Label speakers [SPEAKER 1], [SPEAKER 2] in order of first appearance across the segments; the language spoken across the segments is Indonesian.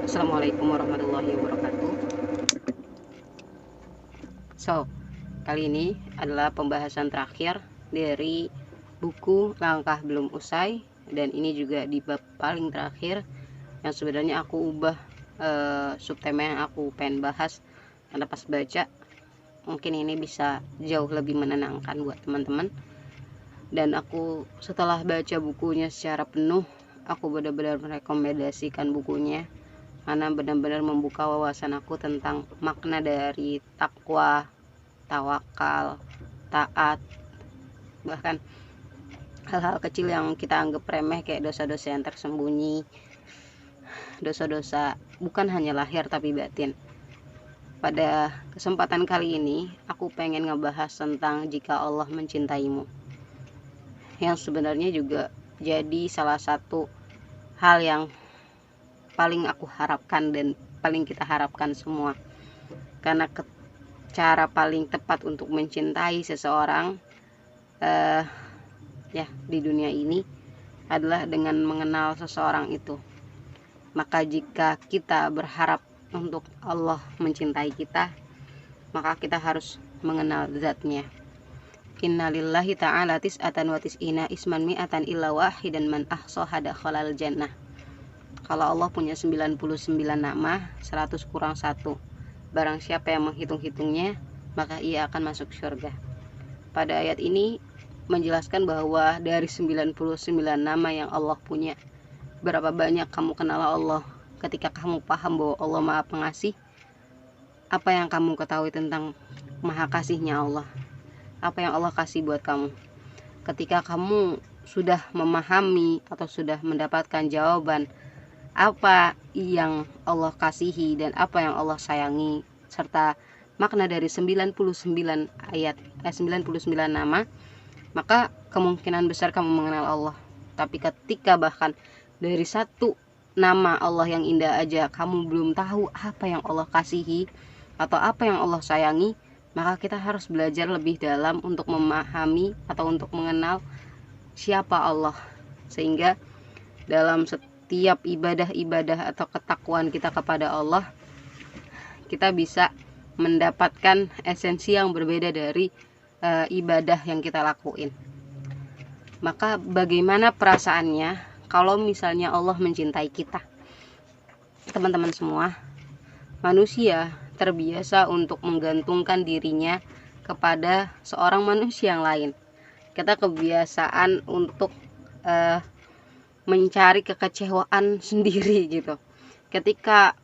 [SPEAKER 1] Assalamualaikum warahmatullahi wabarakatuh. Kali ini adalah pembahasan terakhir dari buku Langkah Belum Usai, dan ini juga di bab paling terakhir yang sebenarnya aku ubah subtema yang aku pengen bahas, karena pas baca mungkin ini bisa jauh lebih menenangkan buat teman-teman. Dan aku setelah baca bukunya secara penuh, aku benar-benar merekomendasikan bukunya karena benar-benar membuka wawasan aku tentang makna dari takwa, tawakal, taat, bahkan hal-hal kecil yang kita anggap remeh kayak dosa-dosa yang tersembunyi, dosa-dosa bukan hanya lahir tapi batin. Pada kesempatan kali ini aku pengen ngebahas tentang jika Allah mencintaimu, yang sebenarnya juga jadi salah satu hal yang paling aku harapkan dan paling kita harapkan semua, karena cara paling tepat untuk mencintai seseorang di dunia ini adalah dengan mengenal seseorang itu. Maka jika kita berharap untuk Allah mencintai kita, maka kita harus mengenal zatnya. Innalillahi ta'ala tis'atan wa tis'ina isman mi'atan illa wahidan man ahsaha dakhalal jannah. Kalau Allah punya 99 nama, 100 kurang 1. Barang siapa yang menghitung-hitungnya, maka ia akan masuk surga. Pada ayat ini menjelaskan bahwa dari 99 nama yang Allah punya, berapa banyak kamu kenal Allah. Ketika kamu paham bahwa Allah Maha Pengasih, apa yang kamu ketahui tentang Maha Kasihnya Allah? Apa yang Allah kasih buat kamu? Ketika kamu sudah memahami atau sudah mendapatkan jawaban apa yang Allah kasihi dan apa yang Allah sayangi, serta makna dari 99 nama, maka kemungkinan besar kamu mengenal Allah. Tapi ketika bahkan dari satu nama Allah yang indah aja kamu belum tahu apa yang Allah kasihi atau apa yang Allah sayangi, maka kita harus belajar lebih dalam untuk memahami atau untuk mengenal siapa Allah, sehingga dalam setiap ibadah-ibadah atau ketakwaan kita kepada Allah, kita bisa mendapatkan esensi yang berbeda dari ibadah yang kita lakuin. Maka bagaimana perasaannya kalau misalnya Allah mencintai kita? Teman-teman semua, manusia terbiasa untuk menggantungkan dirinya kepada seorang manusia yang lain. Kita kebiasaan untuk mencari kekecewaan sendiri gitu. Ketika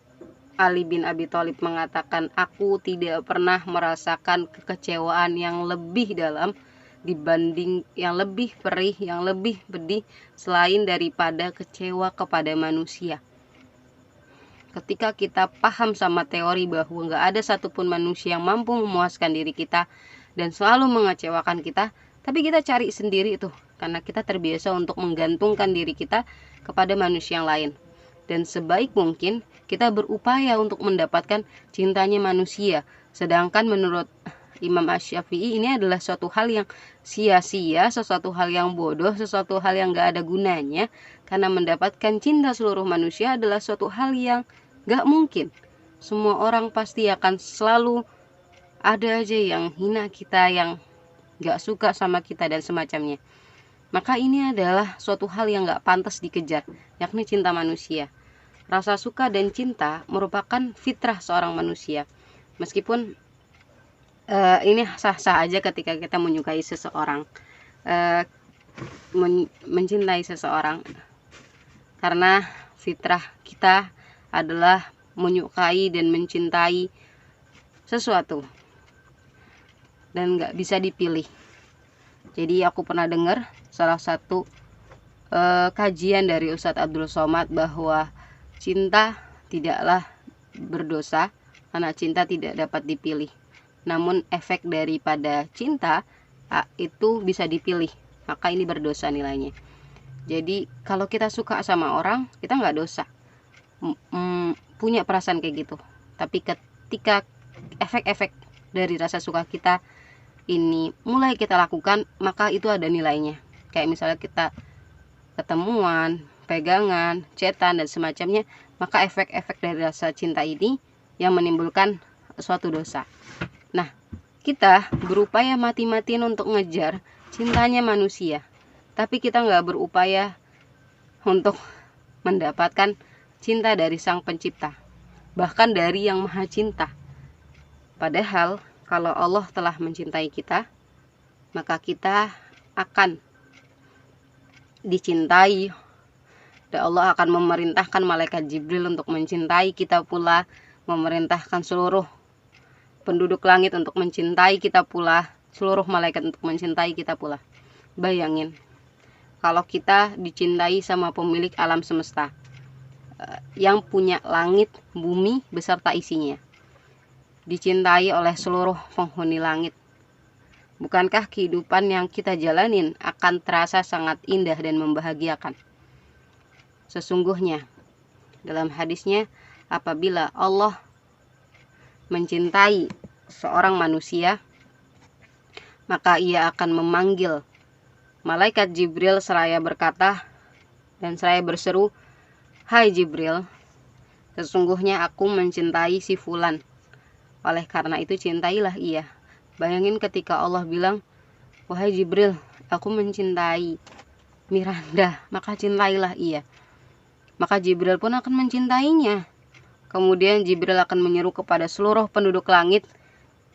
[SPEAKER 1] Ali bin Abi Thalib mengatakan, aku tidak pernah merasakan kekecewaan yang lebih dalam dibanding yang lebih perih, yang lebih pedih selain daripada kecewa kepada manusia. Ketika kita paham sama teori bahwa gak ada satupun manusia yang mampu memuaskan diri kita dan selalu mengecewakan kita, tapi kita cari sendiri itu karena kita terbiasa untuk menggantungkan diri kita kepada manusia yang lain. Dan sebaik mungkin kita berupaya untuk mendapatkan cintanya manusia. Sedangkan menurut Imam Asy-Syafi'i ini adalah suatu hal yang sia-sia, sesuatu hal yang bodoh, sesuatu hal yang gak ada gunanya. Karena mendapatkan cinta seluruh manusia adalah suatu hal yang gak mungkin. Semua orang pasti akan selalu ada aja yang hina kita, yang gak suka sama kita dan semacamnya. Maka ini adalah suatu hal yang gak pantas dikejar, yakni cinta manusia. Rasa suka dan cinta merupakan fitrah seorang manusia. Meskipun ini sah-sah aja ketika kita menyukai seseorang, mencintai seseorang, karena fitrah kita adalah menyukai dan mencintai sesuatu dan gak bisa dipilih. Jadi aku pernah dengar salah satu kajian dari Ustadz Abdul Somad bahwa cinta tidaklah berdosa karena cinta tidak dapat dipilih. Namun efek daripada cinta itu bisa dipilih, maka ini berdosa nilainya. Jadi kalau kita suka sama orang, kita nggak dosa, punya perasaan kayak gitu. Tapi ketika efek-efek dari rasa suka kita ini mulai kita lakukan, maka itu ada nilainya. Kayak misalnya kita ketemuan, pegangan, chatan dan semacamnya, maka efek-efek dari rasa cinta ini yang menimbulkan suatu dosa. Nah, kita berupaya mati-matian untuk ngejar cintanya manusia, tapi kita nggak berupaya untuk mendapatkan cinta dari Sang Pencipta, bahkan dari Yang Maha Cinta. Padahal kalau Allah telah mencintai kita, maka kita akan dicintai, dan Allah akan memerintahkan malaikat Jibril untuk mencintai kita pula, memerintahkan seluruh penduduk langit untuk mencintai kita pula, seluruh malaikat untuk mencintai kita pula. Bayangin kalau kita dicintai sama pemilik alam semesta, yang punya langit, bumi beserta isinya, dicintai oleh seluruh penghuni langit. Bukankah kehidupan yang kita jalanin akan terasa sangat indah dan membahagiakan? Sesungguhnya dalam hadisnya, apabila Allah mencintai seorang manusia, maka ia akan memanggil malaikat Jibril seraya berkata dan seraya berseru, "Hai Jibril, sesungguhnya aku mencintai si fulan. Oleh karena itu cintailah ia." Bayangin ketika Allah bilang, "Wahai Jibril, aku mencintai Miranda, maka cintailah ia." Maka Jibril pun akan mencintainya. Kemudian Jibril akan menyeru kepada seluruh penduduk langit,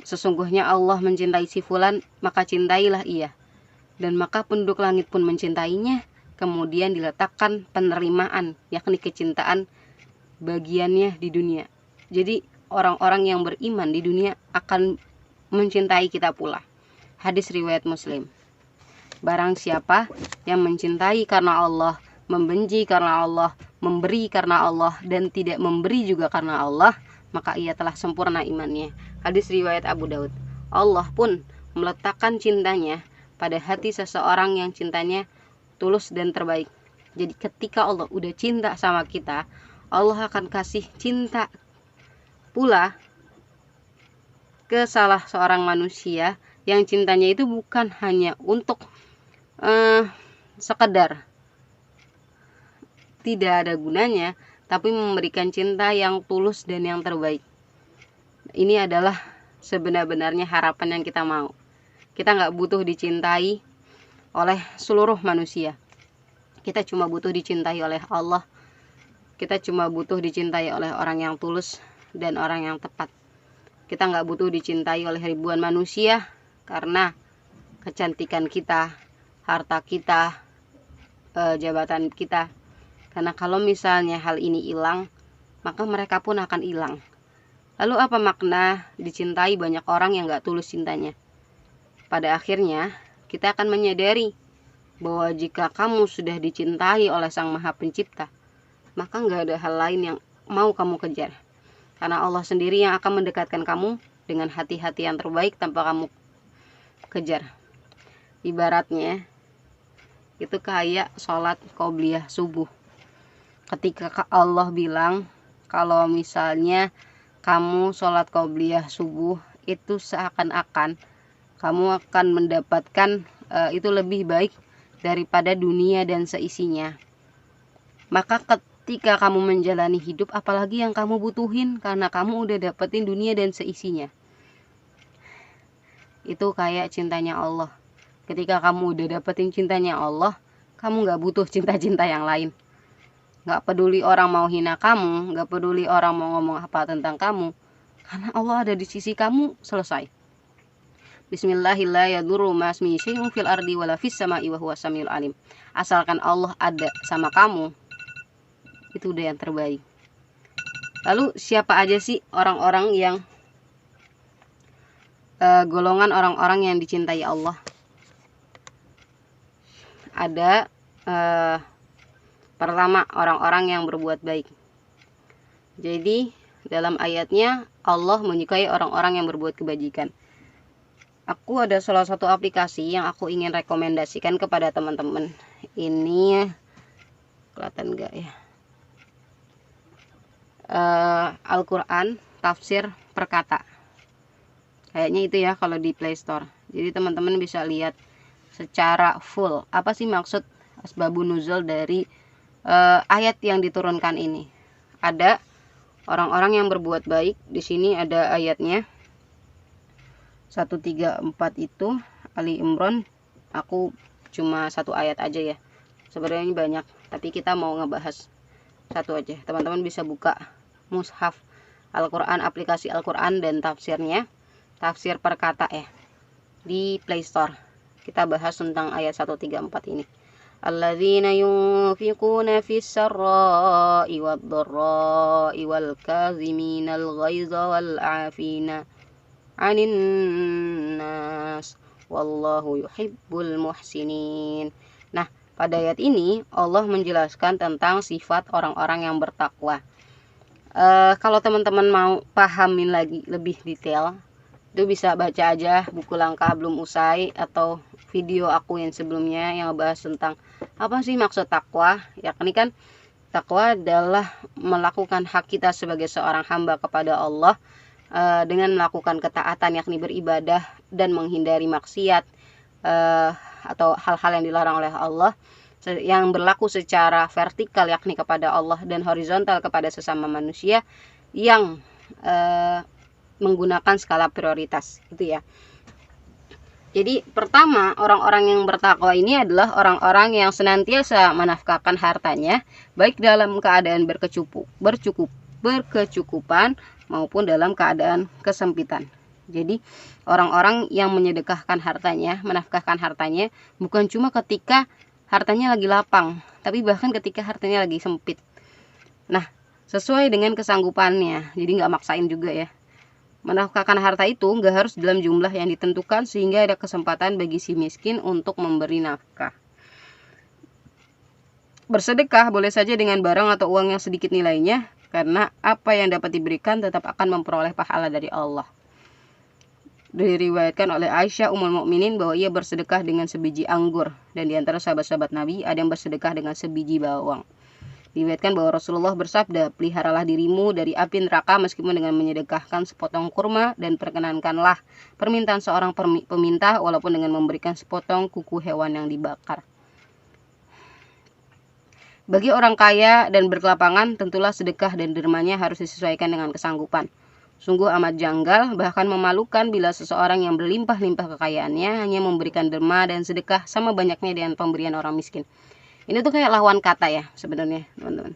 [SPEAKER 1] "Sesungguhnya Allah mencintai si fulan, maka cintailah ia." Dan maka penduduk langit pun mencintainya. Kemudian diletakkan penerimaan, yakni kecintaan bagiannya di dunia. Jadi orang-orang yang beriman di dunia akan mencintai kita pula. Hadis riwayat Muslim. Barang siapa yang mencintai karena Allah, membenci karena Allah, memberi karena Allah, dan tidak memberi juga karena Allah, maka ia telah sempurna imannya. Hadis riwayat Abu Daud. Allah pun meletakkan cintanya pada hati seseorang yang cintanya tulus dan terbaik. Jadi ketika Allah udah cinta sama kita, Allah akan kasih cinta pula ke salah seorang manusia yang cintanya itu bukan hanya untuk sekedar tidak ada gunanya, tapi memberikan cinta yang tulus dan yang terbaik. Ini adalah sebenar-benarnya harapan yang kita mau. Kita nggak butuh dicintai oleh seluruh manusia. Kita cuma butuh dicintai oleh Allah. Kita cuma butuh dicintai oleh orang yang tulus dan orang yang tepat. Kita nggak butuh dicintai oleh ribuan manusia karena kecantikan kita, harta kita, jabatan kita. Karena kalau misalnya hal ini hilang, maka mereka pun akan hilang. Lalu apa makna dicintai banyak orang yang nggak tulus cintanya? Pada akhirnya kita akan menyadari bahwa jika kamu sudah dicintai oleh Sang Maha Pencipta, maka nggak ada hal lain yang mau kamu kejar. Karena Allah sendiri yang akan mendekatkan kamu dengan hati-hati yang terbaik tanpa kamu kejar. Ibaratnya itu kayak sholat qobliyah subuh. Ketika Allah bilang kalau misalnya kamu sholat qobliyah subuh, itu seakan-akan kamu akan mendapatkan itu lebih baik daripada dunia dan seisinya. Maka ketika kamu menjalani hidup, apalagi yang kamu butuhin, karena kamu udah dapetin dunia dan seisinya. Itu kayak cintanya Allah. Ketika kamu udah dapetin cintanya Allah, kamu gak butuh cinta-cinta yang lain. Gak peduli orang mau hina kamu, gak peduli orang mau ngomong apa tentang kamu, karena Allah ada di sisi kamu, selesai. Bismillahirrahmanirrahim. Fil ardi wala fis sama'i wa huwas samiul alim. Asalkan Allah ada sama kamu, itu udah yang terbaik. Lalu siapa aja sih orang-orang yang golongan orang-orang yang dicintai Allah? Ada pertama, orang-orang yang berbuat baik. Jadi dalam ayatnya Allah menyukai orang-orang yang berbuat kebajikan. Aku ada salah satu aplikasi yang aku ingin rekomendasikan kepada teman-teman. Ini kelihatan enggak ya? Al-Quran tafsir perkata. Kayaknya itu ya kalau di Play Store. Jadi teman-teman bisa lihat secara full apa sih maksud asbabun nuzul dari ayat yang diturunkan ini. ada orang-orang yang berbuat baik. Di sini ada ayatnya 134 itu Ali Imran. Aku cuma satu ayat aja ya, sebenarnya ini banyak, tapi kita mau ngebahas satu aja. Teman-teman bisa buka mushaf Al-Quran, aplikasi Al-Quran dan tafsirnya, tafsir perkata ya, di Play Store. Kita bahas tentang ayat 134 ini. Alladzina yunfiquna fis sarra'i wad dharra'i wal kaziminal ghaiza wal 'afina 'anin nas wallahu yuhibbul muhsinin. Nah, pada ayat ini Allah menjelaskan tentang sifat orang-orang yang bertakwa. Kalau teman-teman mau pahamin lagi lebih detail, itu bisa baca aja buku langka belum usai atau video aku yang sebelumnya yang ngebahas tentang apa sih maksud takwa. Yakni kan takwa adalah melakukan hak kita sebagai seorang hamba kepada Allah dengan melakukan ketaatan, yakni beribadah dan menghindari maksiat atau hal-hal yang dilarang oleh Allah, yang berlaku secara vertikal yakni kepada Allah dan horizontal kepada sesama manusia, yang menggunakan skala prioritas itu ya. Jadi pertama, orang-orang yang bertakwa ini adalah orang-orang yang senantiasa menafkahkan hartanya baik dalam keadaan berkecukupan maupun dalam keadaan kesempitan. Jadi orang-orang yang menyedekahkan hartanya, menafkahkan hartanya bukan cuma ketika hartanya lagi lapang, tapi bahkan ketika hartanya lagi sempit. Nah, sesuai dengan kesanggupannya, jadi nggak maksain juga ya. Menafkahkan harta itu nggak harus dalam jumlah yang ditentukan sehingga ada kesempatan bagi si miskin untuk memberi nafkah. Bersedekah boleh saja dengan barang atau uang yang sedikit nilainya, karena apa yang dapat diberikan tetap akan memperoleh pahala dari Allah. Diriwayatkan oleh Aisyah Ummul Mukminin bahwa ia bersedekah dengan sebiji anggur, dan di antara sahabat-sahabat Nabi ada yang bersedekah dengan sebiji bawang. Diriwayatkan bahwa Rasulullah bersabda, peliharalah dirimu dari api neraka meskipun dengan menyedekahkan sepotong kurma, dan perkenankanlah permintaan seorang peminta walaupun dengan memberikan sepotong kuku hewan yang dibakar. Bagi orang kaya dan berkelapangan, tentulah sedekah dan dermanya harus disesuaikan dengan kesanggupan. Sungguh amat janggal, bahkan memalukan bila seseorang yang berlimpah-limpah kekayaannya hanya memberikan derma dan sedekah sama banyaknya dengan pemberian orang miskin. Ini tuh kayak lawan kata ya sebenarnya, teman-teman.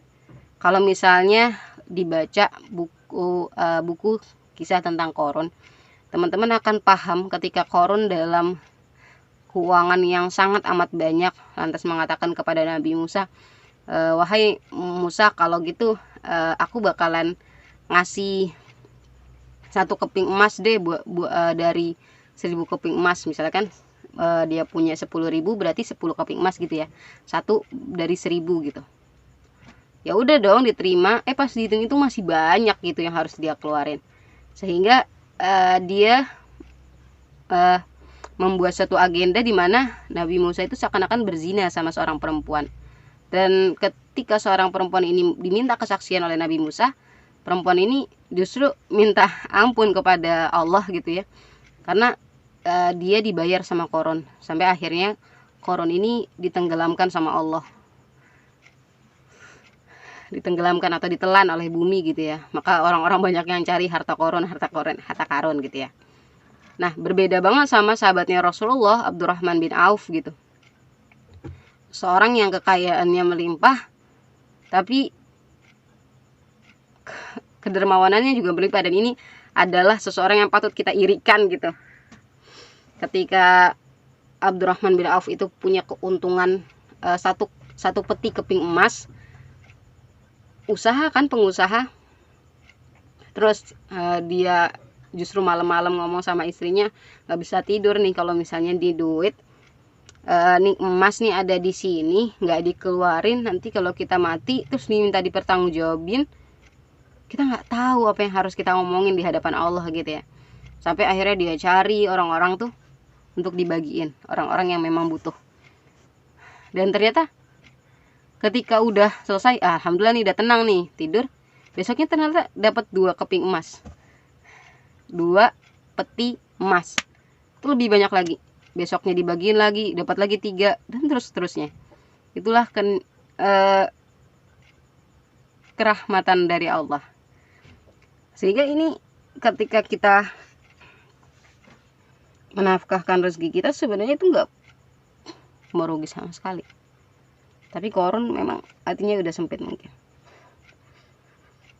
[SPEAKER 1] Kalau misalnya dibaca buku kisah tentang Qarun, teman-teman akan paham ketika Qarun dalam keuangan yang sangat amat banyak lantas mengatakan kepada Nabi Musa, wahai Musa, kalau gitu aku bakalan ngasih 1 keping emas deh dari 1000 keping emas. Misalkan dia punya 10.000, berarti 10 keping emas gitu ya, 1 dari 1000 gitu. Ya udah dong, diterima. Pas dihitung itu masih banyak gitu yang harus dia keluarin, sehingga dia membuat satu agenda di mana Nabi Musa itu seakan-akan berzina sama seorang perempuan. Dan ketika seorang perempuan ini diminta kesaksian oleh Nabi Musa, perempuan ini justru minta ampun kepada Allah gitu ya, karena dia dibayar sama Qarun, sampai akhirnya Qarun ini ditenggelamkan sama Allah, ditenggelamkan atau ditelan oleh bumi gitu ya. Maka orang-orang banyak yang cari harta karun gitu ya. Nah, berbeda banget sama sahabatnya Rasulullah, Abdurrahman bin Auf gitu, seorang yang kekayaannya melimpah tapi kedermawanannya juga berlimpah, dan ini adalah seseorang yang patut kita irikan gitu. Ketika Abdurrahman bin Auf itu punya keuntungan satu peti keping emas, usaha kan, pengusaha, terus dia justru malam-malam ngomong sama istrinya, nggak bisa tidur nih kalau misalnya di duit nih emas nih ada di sini nggak dikeluarin, nanti kalau kita mati terus diminta dipertanggungjawabin, kita nggak tahu apa yang harus kita ngomongin di hadapan Allah gitu ya. Sampai akhirnya dia cari orang-orang tuh untuk dibagiin, orang-orang yang memang butuh. Dan ternyata ketika udah selesai, alhamdulillah nih udah tenang nih tidur, besoknya ternyata dapat 2 keping emas, 2 peti emas. Itu lebih banyak lagi, besoknya dibagiin lagi, dapat lagi 3, dan terus-terusnya. Itulah kerahmatan dari Allah. Sehingga ini ketika kita menafkahkan rezeki kita sebenarnya itu nggak merugi sama sekali. Tapi korun memang hatinya udah sempit mungkin.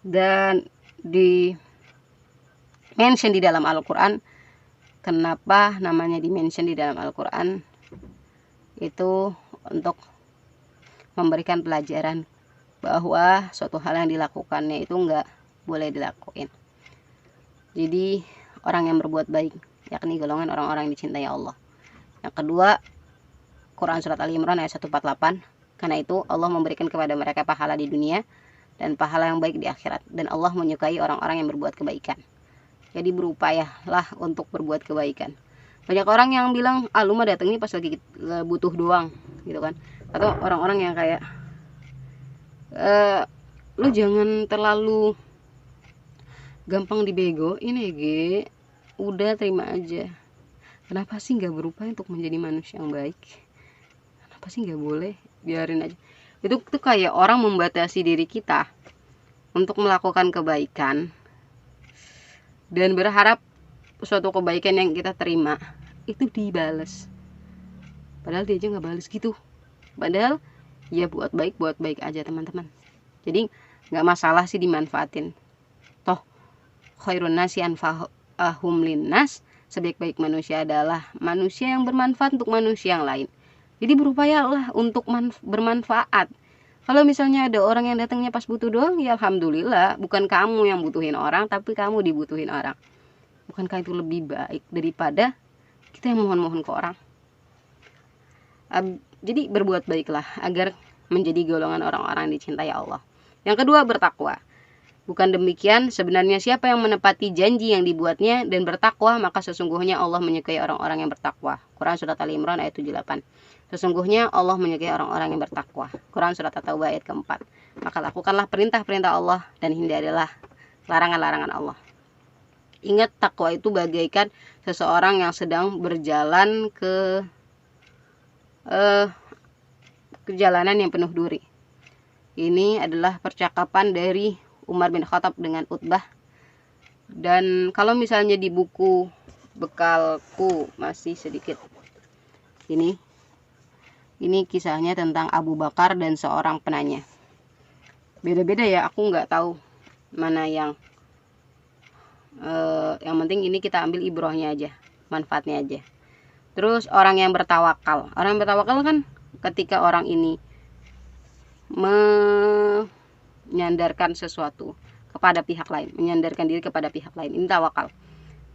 [SPEAKER 1] Dan di mention di dalam Al-Quran, kenapa namanya di mention di dalam Al-Quran, itu untuk memberikan pelajaran bahwa suatu hal yang dilakukannya itu nggak boleh dilakuin. Jadi orang yang berbuat baik, yakni golongan orang-orang yang dicintai Allah. Yang kedua, Quran Surat Ali Imran ayat 148, karena itu Allah memberikan kepada mereka pahala di dunia dan pahala yang baik di akhirat, dan Allah menyukai orang-orang yang berbuat kebaikan. Jadi berupayalah untuk berbuat kebaikan. Banyak orang yang bilang, lu mah datang ini pas lagi butuh doang gitu kan. Atau orang-orang yang kayak lu jangan terlalu gampang dibegoin ya ge, udah terima aja. Kenapa sih nggak berupaya untuk menjadi manusia yang baik? Kenapa sih nggak boleh, biarin aja. Itu tuh kayak orang membatasi diri kita untuk melakukan kebaikan dan berharap suatu kebaikan yang kita terima itu dibales, padahal dia aja nggak bales gitu. Padahal ya buat baik aja teman-teman. Jadi nggak masalah sih dimanfaatin. Toh khairun nasi anfa'uhum linnas, sebaik-baik manusia adalah manusia yang bermanfaat untuk manusia yang lain. Jadi berupayalah untuk bermanfaat. Kalau misalnya ada orang yang datangnya pas butuh doang, ya alhamdulillah, bukan kamu yang butuhin orang, tapi kamu dibutuhin orang. Bukankah itu lebih baik daripada kita yang mohon-mohon ke orang? Jadi berbuat baiklah agar menjadi golongan orang-orang yang dicintai Allah. Yang kedua, bertakwa. Bukan demikian, sebenarnya siapa yang menepati janji yang dibuatnya dan bertakwa, maka sesungguhnya Allah menyukai orang-orang yang bertakwa. Quran Surat Ali Imran ayat 78. Sesungguhnya Allah menyukai orang-orang yang bertakwa. Quran Surat At-Taubah ayat keempat. Maka lakukanlah perintah-perintah Allah dan hindarilah larangan-larangan Allah. Ingat, takwa itu bagaikan seseorang yang sedang berjalan ke perjalanan yang penuh duri. Ini adalah percakapan dari Umar bin Khattab dengan Utbah. Dan kalau misalnya di buku bekalku masih sedikit, ini kisahnya tentang Abu Bakar dan seorang penanya. Beda-beda ya, aku nggak tahu mana yang penting ini kita ambil ibrohnya aja, manfaatnya aja. Terus orang yang bertawakal. Orang yang bertawakal kan ketika orang ini menyandarkan sesuatu kepada pihak lain, menyandarkan diri kepada pihak lain, ini tawakal.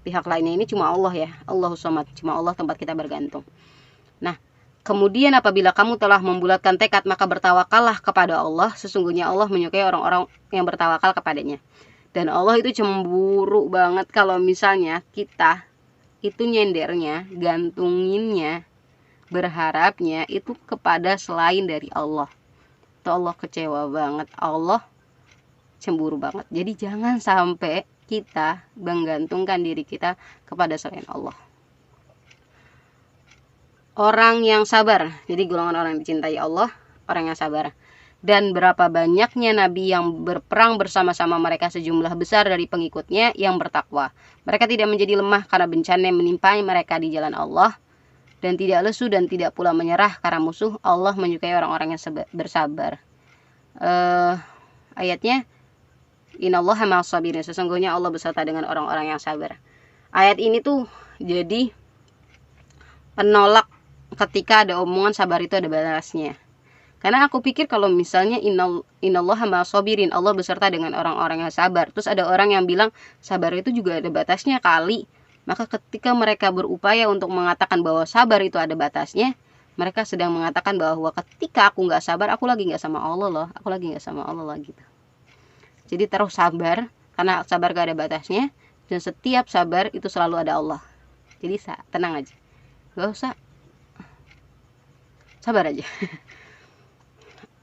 [SPEAKER 1] Pihak lainnya ini cuma Allah ya, Allahus Samad, cuma Allah tempat kita bergantung. Nah, kemudian apabila kamu telah membulatkan tekad, maka bertawakallah kepada Allah. Sesungguhnya Allah menyukai orang-orang yang bertawakal kepadanya. Dan Allah itu cemburu banget kalau misalnya kita itu nyendernya, gantunginnya, berharapnya itu kepada selain dari Allah. Itu Allah kecewa banget, Allah cemburu banget. Jadi jangan sampai kita menggantungkan diri kita kepada selain Allah. Orang yang sabar, jadi golongan orang yang dicintai Allah, orang yang sabar. Dan berapa banyaknya nabi yang berperang bersama-sama mereka sejumlah besar dari pengikutnya yang bertakwa. Mereka tidak menjadi lemah karena bencana yang menimpa mereka di jalan Allah, dan tidak lesu dan tidak pula menyerah karena musuh. Allah menyukai orang-orang yang bersabar. Ayatnya, Innallaha ma'as sabirin, sesungguhnya Allah beserta dengan orang-orang yang sabar. Ayat ini tuh jadi penolak ketika ada omongan sabar itu ada batasnya. Karena aku pikir kalau misalnya Innallaha ma'as sabirin, Allah beserta dengan orang-orang yang sabar, terus ada orang yang bilang sabar itu juga ada batasnya kali. Maka ketika mereka berupaya untuk mengatakan bahwa sabar itu ada batasnya, mereka sedang mengatakan bahwa ketika aku nggak sabar, aku lagi nggak sama Allah loh, aku lagi nggak sama Allah lah gitu. Jadi terus sabar, karena sabar gak ada batasnya, dan setiap sabar itu selalu ada Allah. Jadi tenang aja, gak usah, sabar aja.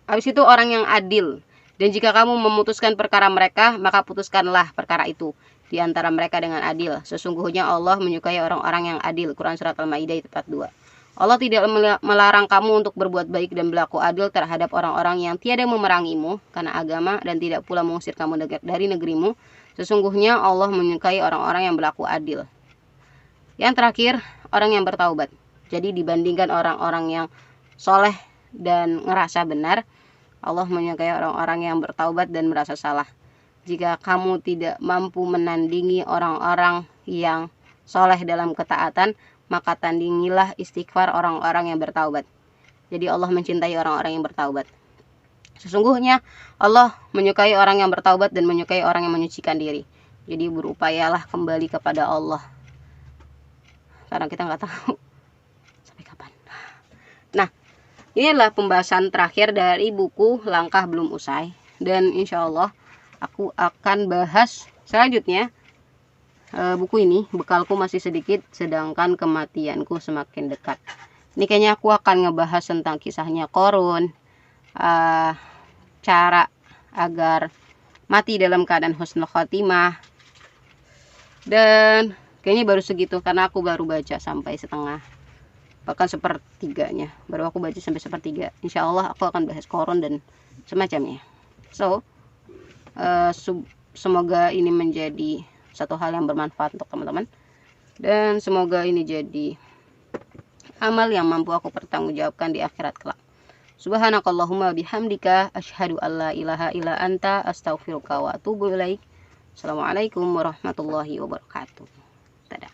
[SPEAKER 1] Habis itu orang yang adil. Dan jika kamu memutuskan perkara mereka, maka putuskanlah perkara itu di antara mereka dengan adil. Sesungguhnya Allah menyukai orang-orang yang adil. Quran Surat Al-Maidah ayat 42. Allah tidak melarang kamu untuk berbuat baik dan berlaku adil terhadap orang-orang yang tiada memerangimu karena agama dan tidak pula mengusir kamu dari negerimu. Sesungguhnya Allah menyukai orang-orang yang berlaku adil. Yang terakhir, orang yang bertaubat. Jadi dibandingkan orang-orang yang soleh dan ngerasa benar, Allah menyukai orang-orang yang bertaubat dan merasa salah. Jika kamu tidak mampu menandingi orang-orang yang soleh dalam ketaatan, maka tandingilah istighfar orang-orang yang bertaubat. Jadi Allah mencintai orang-orang yang bertaubat. Sesungguhnya Allah menyukai orang yang bertaubat dan menyukai orang yang menyucikan diri. Jadi berupayalah kembali kepada Allah. Karena kita nggak tahu sampai kapan. Nah, ini adalah pembahasan terakhir dari buku Langkah Belum Usai. Dan insya Allah aku akan bahas selanjutnya buku ini. Bekalku masih sedikit, sedangkan kematianku semakin dekat. Ini kayaknya aku akan ngebahas tentang kisahnya Qarun, cara agar mati dalam keadaan husnul khotimah. Dan kayaknya baru segitu karena aku baru baca sampai setengah, bahkan sepertiganya. Baru aku baca sampai sepertiga. Insya Allah aku akan bahas Qarun dan semacamnya. So, semoga ini menjadi satu hal yang bermanfaat untuk teman-teman. Dan semoga ini jadi amal yang mampu aku pertanggungjawabkan di akhirat kelak. Subhanakallahumma bihamdika asyhadu alla ilaha illa anta astaghfiruka wa atubu ilaik. Assalamualaikum warahmatullahi wabarakatuh. Dadah.